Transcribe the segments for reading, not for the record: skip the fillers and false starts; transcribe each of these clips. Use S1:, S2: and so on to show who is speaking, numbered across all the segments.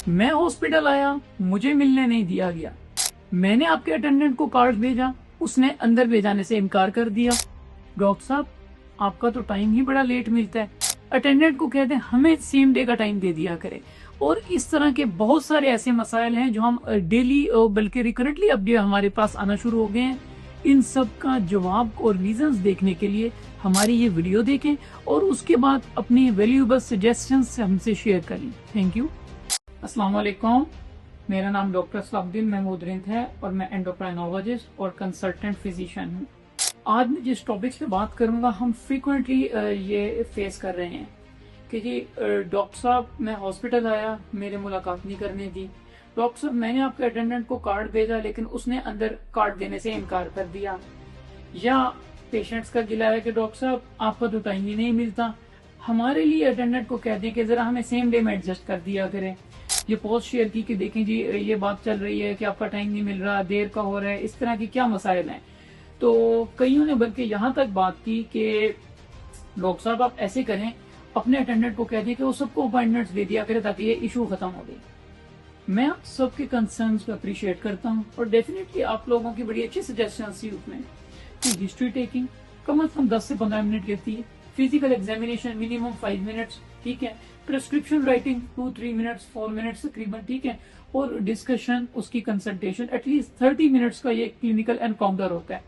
S1: मैं हॉस्पिटल आया, मुझे मिलने नहीं दिया गया। मैंने आपके अटेंडेंट को कार्ड भेजा, उसने अंदर भेजाने से इनकार कर दिया। डॉक्टर साहब, आपका तो टाइम ही बड़ा लेट मिलता है। अटेंडेंट को कहते हैं हमें सेम डे का टाइम दे दिया करे। और इस तरह के बहुत सारे ऐसे मसाइल हैं जो हम डेली बल्कि रिकरेंटली अब हमारे पास आना शुरू हो गए हैं। इन सब का जवाब और रीजंस देखने के लिए हमारी ये वीडियो देखें और उसके बाद अपनी वैल्यूएबल सजेशंस हमसे शेयर करें। Thank you. अस्सलाम वालेकुम। मेरा नाम डॉक्टर सलाहुद्दीन महमूद रिंद है और मैं एंडोक्राइनोलॉजिस्ट और कंसल्टेंट फिजिशियन हूँ। आज मैं जिस टॉपिक से बात करूंगा हम फ्रीक्वेंटली ये फेस कर रहे हैं कि जी डॉक्टर साहब, मैं हॉस्पिटल आया, मेरे मुलाकात नहीं करने दी। डॉक्टर साहब, मैंने आपके अटेंडेंट को कार्ड भेजा लेकिन उसने अंदर कार्ड देने से इनकार कर दिया। या पेशेंट्स का गिला है कि डॉक्टर साहब आपका तो टाइम ही नहीं मिलता। हमारे लिए अटेंडेंट को कह दें कि जरा हमें सेम डे में एडजस्ट कर दिया करें। ये पोस्ट शेयर की कि देखें जी ये बात चल रही है कि आपका टाइम नहीं मिल रहा, देर का हो रहा है, इस तरह की क्या मसाइल हैं। तो कईयों ने बल्कि यहाँ तक बात की कि डॉक्टर साहब आप ऐसे करें, अपने अटेंडेंट को कह दें कि वो सबको अपॉइंटमेंट्स दे दिया करे ताकि ये इशू खत्म हो जाए। मैं आप सबके कंसर्न्स को अप्रिशिएट करता हूँ और डेफिनेटली आप लोगों की बड़ी अच्छी सजेशन थी उसमें कि हिस्ट्री टेकिंग कम से कम 10 से 15 मिनट लेती है, फिजिकल एग्जामिनेशन मिनिमम 5 मिनट्स, ठीक है, प्रिस्क्रिप्शन राइटिंग 2-3 मिनट्स 4 मिनट्स तकरीबन, ठीक है, और डिस्कशन उसकी कंसल्टेशन एटलीस्ट 30 मिनट्स का ये क्लिनिकल एनकाउंटर होता है।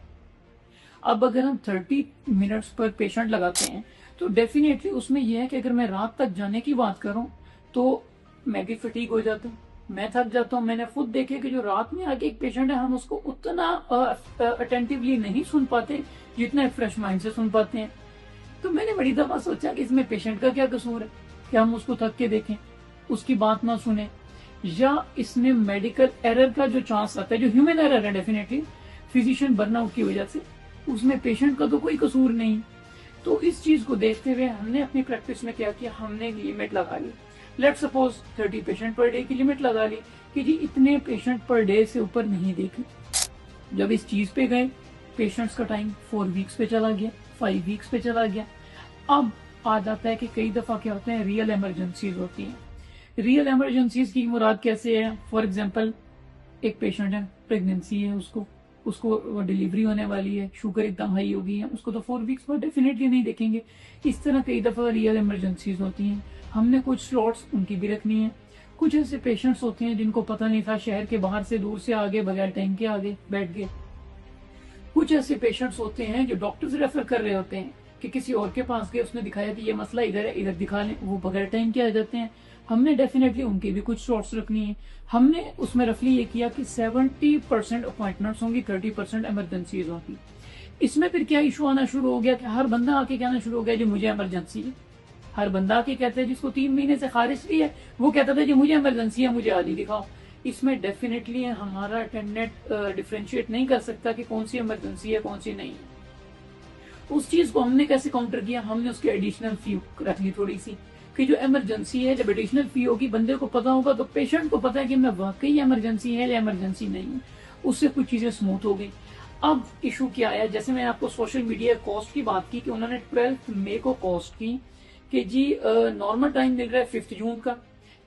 S1: अब अगर हम 30 मिनट्स पर पेशेंट लगाते हैं तो डेफिनेटली उसमें यह है कि अगर मैं रात तक जाने की बात करूं तो मैं भी फटीग हो जाता हूँ, मैं थक जाता हूँ। मैंने खुद देखे कि जो रात में आके एक पेशेंट है हम उसको उतना अटेंटिवली नहीं सुन पाते जितना फ्रेश माइंड से सुन पाते हैं। तो मैंने बड़ी दफा सोचा कि इसमें पेशेंट का क्या कसूर है कि हम उसको थक के देखें, उसकी बात ना सुने, या इसमें मेडिकल एरर का जो चांस आता है, जो ह्यूमन एरर है डेफिनेटली फिजिशियन बर्नआउट की वजह से, उसमें पेशेंट का तो कोई कसूर नहीं। तो इस चीज को देखते हुए हमने अपनी प्रैक्टिस में क्या किया, हमने लिमिट लगा ली। Let suppose 30 patient per day की लिमिट लगा ली कि जी इतने पेशेंट पर डे से ऊपर नहीं देखे। जब इस चीज पे गए, पेशेंट्स का टाइम 4 वीक्स पे चला गया, 5 वीक्स पे चला गया। अब आ जाता है कि कई दफा क्या होते हैं, रियल इमरजेंसीज होती हैं। रियल इमरजेंसीज की मुराद कैसे है? फॉर एग्जांपल एक पेशेंट है, प्रेगनेंसी है, उसको डिलीवरी होने वाली है, शुगर एकदम हाई हो गई है, उसको तो 4 वीक्स पर डेफिनेटली नहीं देखेंगे। इस तरह कई दफा रियल इमरजेंसीज होती हैं। हमने कुछ स्लॉट्स उनकी भी रखनी है। कुछ ऐसे पेशेंट्स होते हैं जिनको पता नहीं था, शहर के बाहर से दूर से आगे बगैर टाइम के आगे बैठ गए। कुछ ऐसे पेशेंट्स होते हैं जो डॉक्टर से रेफर कर रहे होते हैं कि किसी और के पास गए, उसने दिखाया कि ये मसला इधर है, इधर दिखा लें, वो बगैर टाइम के आ जाते हैं। हमने डेफिनेटली उनकी भी कुछ शॉर्ट्स रखनी है। हमने उसमें रफली ये किया कि 70% अपॉइंटमेंट्स होंगी, 30% इमरजेंसीज होंगी। इसमें फिर क्या इशू आना शुरू हो गया कि हर बंदा आके कहना शुरू हो गया जी मुझे इमरजेंसी है। हर बंदा आके कहता है, जिसको 3 महीने से खारिज भी है वो कहता था जी मुझे इमरजेंसी है, मुझे आदि दिखाओ। इसमें डेफिनेटली हमारा अटेंडेंट डिफ्रेंशिएट नहीं कर सकता कि कौन सी इमरजेंसी है कौन सी नहीं है। उस चीज को हमने कैसे काउंटर किया, हमने उसकी एडिशनल फी रख ली थोड़ी सी कि जो इमरजेंसी है, जब एडिशनल फी होगी बंदे को पता होगा तो पेशेंट को पता है कि मैं वाकई इमरजेंसी है या इमरजेंसी नहीं है, उससे कुछ चीजें स्मूथ हो गई। अब इशू क्या आया, जैसे मैंने आपको सोशल मीडिया कॉस्ट की बात की कि उन्होंने 12 मई को कॉस्ट की कि जी नॉर्मल टाइम मिल रहा है 5 जून का,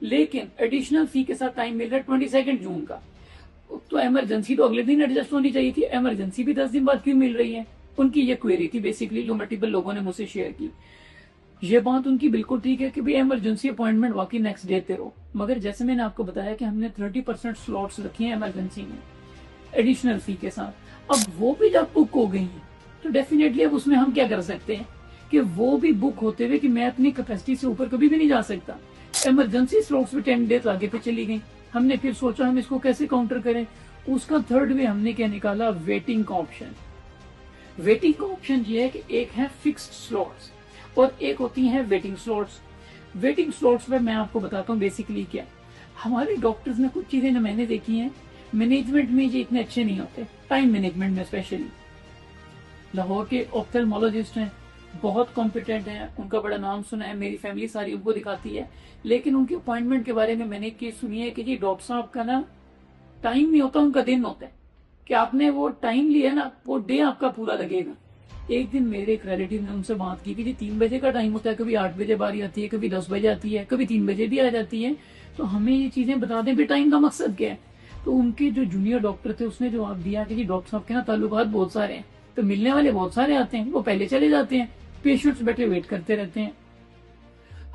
S1: लेकिन एडिशनल फी के साथ टाइम मिल रहा है 22 जून का। तो इमरजेंसी तो अगले दिन एडजस्ट होनी चाहिए थी, इमरजेंसी भी 10 दिन बाद क्यों मिल रही है? उनकी ये क्वेरी थी बेसिकली, जो मल्टीपल लोगों ने मुझसे शेयर की। ये बात उनकी बिल्कुल ठीक है कि भाई इमरजेंसी अपॉइंटमेंट वाकई नेक्स्ट डे पे हो, मगर जैसे मैंने आपको बताया कि हमने 30% स्लॉट्स रखी हैं इमरजेंसी में एडिशनल फी के साथ। अब वो भी जब बुक हो गई हैं तो डेफिनेटली अब उसमें हम क्या कर सकते हैं कि वो भी बुक होते हुए कि मैं अपनी कैपेसिटी से ऊपर कभी भी नहीं जा सकता। इमरजेंसी स्लॉट्स भी 10 डेज आगे पे चली गई। हमने फिर सोचा हम इसको कैसे काउंटर करें। उसका थर्ड वे हमने क्या निकाला, वेटिंग का ऑप्शन। वेटिंग का ऑप्शन ये है कि एक है फिक्स्ड स्लॉट्स और एक होती है वेटिंग स्लॉट्स। वेटिंग स्लॉट्स में मैं आपको बताता हूँ बेसिकली क्या, हमारे डॉक्टर्स ने कुछ चीजें मैंने देखी हैं, मैनेजमेंट में ये इतने अच्छे नहीं होते, टाइम मैनेजमेंट में स्पेशली। लाहौर के ऑप्थेल्मोलॉजिस्ट हैं, बहुत कॉम्पिटेंट हैं, उनका बड़ा नाम सुना है, मेरी फैमिली सारी उनको दिखाती है, लेकिन उनकी अपॉइंटमेंट के बारे में मैंने एक चीज सुनी है कि जी डॉक्टर साहब का ना टाइम नहीं होता, उनका दिन होता है कि आपने वो टाइम लिया ना, वो डे आपका पूरा लगेगा। एक दिन मेरे एक रिलेटिव ने उनसे बात की कि जी 3 बजे का टाइम होता है, कभी 8 बजे बारी आती है, कभी 10 बजे आती है, कभी 3 बजे भी आ जाती है। तो हमें ये चीजें बता दें भी टाइम का मकसद क्या है। तो उनके जो जूनियर डॉक्टर थे उसने जवाब दिया कि जी डॉक्टर साहब के ना ताल्लुकात बहुत सारे हैं, तो मिलने वाले बहुत सारे आते हैं, वो पहले चले जाते हैं, पेशेंट्स बैठे वेट करते रहते हैं।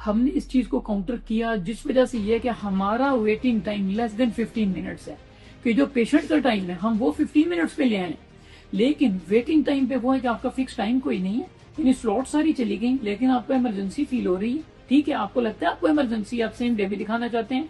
S1: हमने इस चीज को काउंटर किया, जिस वजह से ये कि हमारा waiting time less than 15 minutes है, कि जो पेशेंट का टाइम है हम वो 15 मिनट्स पे ले आए, लेकिन वेटिंग टाइम पे वो है कि आपका फिक्स टाइम कोई नहीं है, यानी स्लॉट सारी चली गई, लेकिन आपको इमरजेंसी फील हो रही है, ठीक है, आपको लगता है आपको इमरजेंसी, आप सेम डे भी दिखाना चाहते हैं,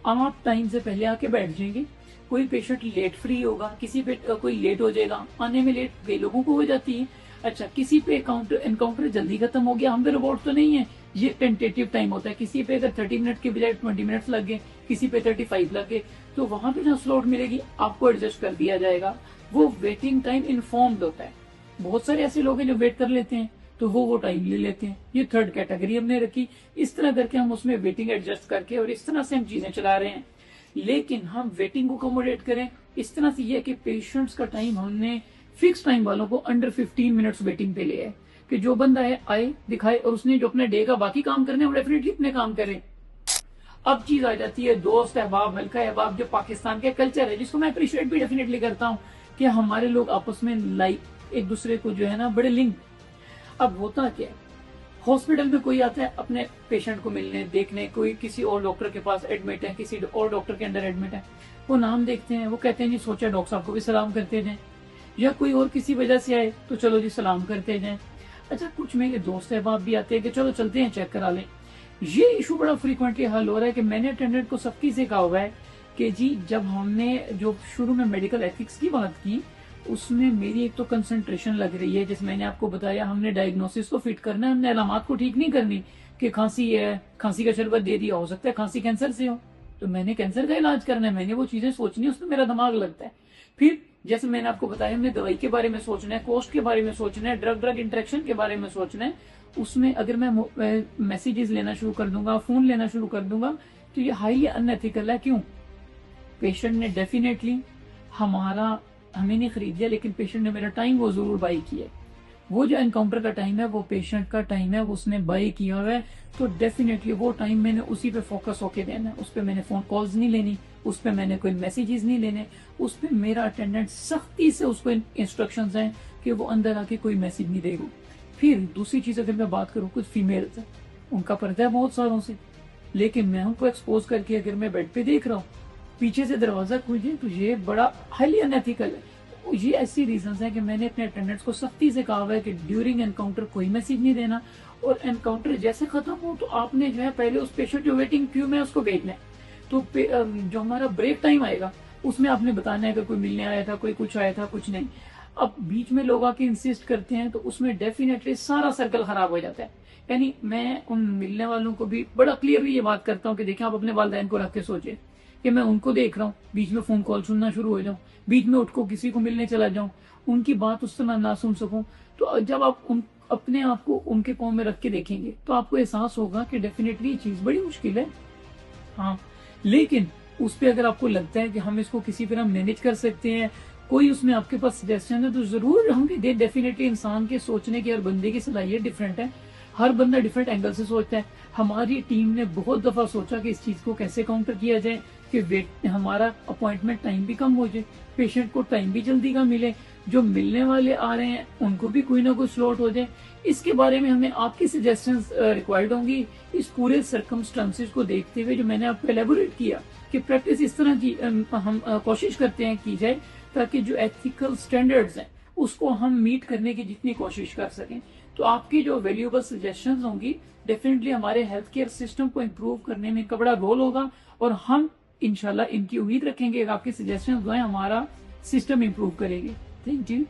S1: आप टाइम से पहले आके बैठ जाएंगे। कोई पेशेंट लेट फ्री होगा, किसी पे कोई लेट हो जाएगा, आने में लेट कई लोगों को हो जाती है। अच्छा, किसी पे एनकाउंटर जल्दी खत्म हो गया, हम पे रोबोट तो नहीं है, ये टेंटेटिव टाइम होता है, किसी पे अगर 30 मिनट के बजाय 20 मिनट्स लग गए, किसी पे 35 लग गए, तो वहां पे जहाँ स्लॉट मिलेगी आपको एडजस्ट कर दिया जाएगा। वो वेटिंग टाइम इन्फॉर्म्ड होता है। बहुत सारे ऐसे लोग हैं जो वेट कर लेते हैं, तो वो टाइम ले लेते हैं, ये थर्ड कैटेगरी हमने रखी। इस तरह करके हम उसमें वेटिंग एडजस्ट करके और इस तरह से हम चीजें चला रहे हैं। लेकिन हम वेटिंग को अकोमोडेट करें इस तरह से, यह कि पेशेंट्स का टाइम हमने फिक्स टाइम वालों को अंडर 15 मिनट्स वेटिंग पे लिया है, कि जो बंदा है आए दिखाए और उसने जो अपने डे का बाकी काम करने वो डेफिनेटली अपने काम करे। अब चीज आ जाती है दोस्त अहबाब हल्का अहबाब, जो पाकिस्तान के कल्चर है, जिसको मैं अप्रिशिएट भी डेफिनेटली करता हूँ, कि हमारे लोग आपस में लाइक एक दूसरे को जो है ना बड़े लिंक। अब होता क्या है, हॉस्पिटल में कोई आता है अपने पेशेंट को मिलने देखने, कोई किसी और डॉक्टर के पास एडमिट है, किसी और डॉक्टर के अंडर एडमिट है, वो नाम देखते हैं, वो कहते हैं जी सोचा डॉक्टर साहब को भी सलाम करते जाएं, या कोई और किसी वजह से आए तो चलो जी सलाम करते जाएं। अच्छा, कुछ मेरे दोस्त अहबाब भी आते हैं कि चलो चलते हैं चेक करा लें। ये इशू बड़ा फ्रीक्वेंटली हल हो रहा है कि मैंने अटेंडेंट को सबकी से कहा हुआ है कि जी जब हमने जो शुरू में मेडिकल एथिक्स की बात की, उसमें मेरी एक तो कंसंट्रेशन लग रही है, जैसे मैंने आपको बताया, हमने डायग्नोसिस को फिट करना है, हमने अलामात को ठीक नहीं करनी कि खांसी है, खांसी का शरबत दे दिया, हो सकता है खांसी कैंसर से हो, तो मैंने कैंसर का इलाज करना है, मैंने वो चीजें सोचनी है, उसमें मेरा दिमाग लगता है। फिर जैसे मैंने आपको बताया, हमने दवाई के बारे में सोचना है, कॉस्ट के बारे में सोचना है, ड्रग इंटरेक्शन के बारे में सोचना है। उसमें अगर मैं मैसेजेस लेना शुरू कर दूंगा, फोन लेना शुरू कर दूंगा, तो ये हाईली अनएथिकल है। क्यों? पेशेंट ने डेफिनेटली हमें नहीं खरीद लिया, लेकिन पेशेंट ने मेरा टाइम वो जरूर बाई किया। वो जो एनकाउंटर का टाइम है वो पेशेंट का टाइम है, वो उसने बाई किया हुआ है, तो डेफिनेटली वो टाइम मैंने उसी पे फोकस होके देना है। उस पर मैंने फोन कॉल्स नहीं लेनी, उस पर मैंने कोई मैसेजेस नहीं लेने, उस पर मेरा अटेंडेंट सख्ती से उसको इंस्ट्रक्शंस हैं कि वो अंदर आके कोई मैसेज नहीं देगा। फिर दूसरी चीज अगर मैं बात करूँ, कुछ फीमेल्स है, उनका पर्दा है बहुत सालों से, लेकिन मैं उनको एक्सपोज करके अगर मैं बेड पे देख रहा हूँ पीछे से दरवाजा खुले, तो ये बड़ा हाईली अनएथिकल है। ये ऐसी रीजंस हैं कि मैंने अपने अटेंडेंट्स को सख्ती से कहा हुआ है कि ड्यूरिंग एनकाउंटर कोई मैसेज नहीं देना, और एनकाउंटर जैसे खत्म हो तो आपने जो है पहले उस पेशेंट जो वेटिंग क्यू में उसको भेजना है, तो जो हमारा ब्रेक टाइम आएगा उसमें आपने बताना है कि कोई मिलने आया था, कोई कुछ आया था, कुछ नहीं। अब बीच में लोग आके इंसिस्ट करते हैं, तो उसमें डेफिनेटली सारा सर्कल खराब हो जाता है। यानी मैं उन मिलने वालों को भी बड़ा क्लियरली ये बात करता हूँ कि देखिए आप अपने वालिदैन को रख के सोचे कि मैं उनको देख रहा हूँ, बीच में फोन कॉल सुनना शुरू हो जाऊं, बीच में उठ को किसी को मिलने चला जाऊं, उनकी बात उस समय ना सुन सकूं, तो जब आप अपने आप को उनके पाँव में रख के देखेंगे तो आपको एहसास होगा कि डेफिनेटली ये चीज बड़ी मुश्किल है। हाँ, लेकिन उस पर अगर आपको लगता है कि हम इसको किसी तरह मैनेज कर सकते हैं, कोई उसमें आपके पास सजेशन है, तो जरूर हम भी दे। डेफिनेटली इंसान के सोचने की, हर बंदे की सलाहियत डिफरेंट है, हर बंदा डिफरेंट एंगल से सोचता है। हमारी टीम ने बहुत दफा सोचा कि इस चीज को कैसे काउंटर किया जाए कि वेट हमारा अपॉइंटमेंट टाइम भी कम हो जाए, पेशेंट को टाइम भी जल्दी का मिले, जो मिलने वाले आ रहे हैं उनको भी कोई ना कोई स्लॉट हो जाए। इसके बारे में हमें आपकी सजेशंस रिक्वायर्ड होंगी। इस पूरे सर्कमस्टांसेस को देखते हुए जो मैंने आपको एलेबोरेट किया कि प्रैक्टिस इस तरह की हम कोशिश करते हैं की जाए, ताकि जो एथिकल स्टैंडर्ड्स हैं उसको हम मीट करने की जितनी कोशिश कर सकें। तो आपकी जो वैल्यूएबल सजेशंस होंगी डेफिनेटली हमारे हेल्थ केयर सिस्टम को इम्प्रूव करने में का बड़ा रोल होगा, और हम इंशाल्लाह इनकी उम्मीद रखेंगे कि आपके सजेशंस जो है हमारा सिस्टम इम्प्रूव करेंगे। Thank you.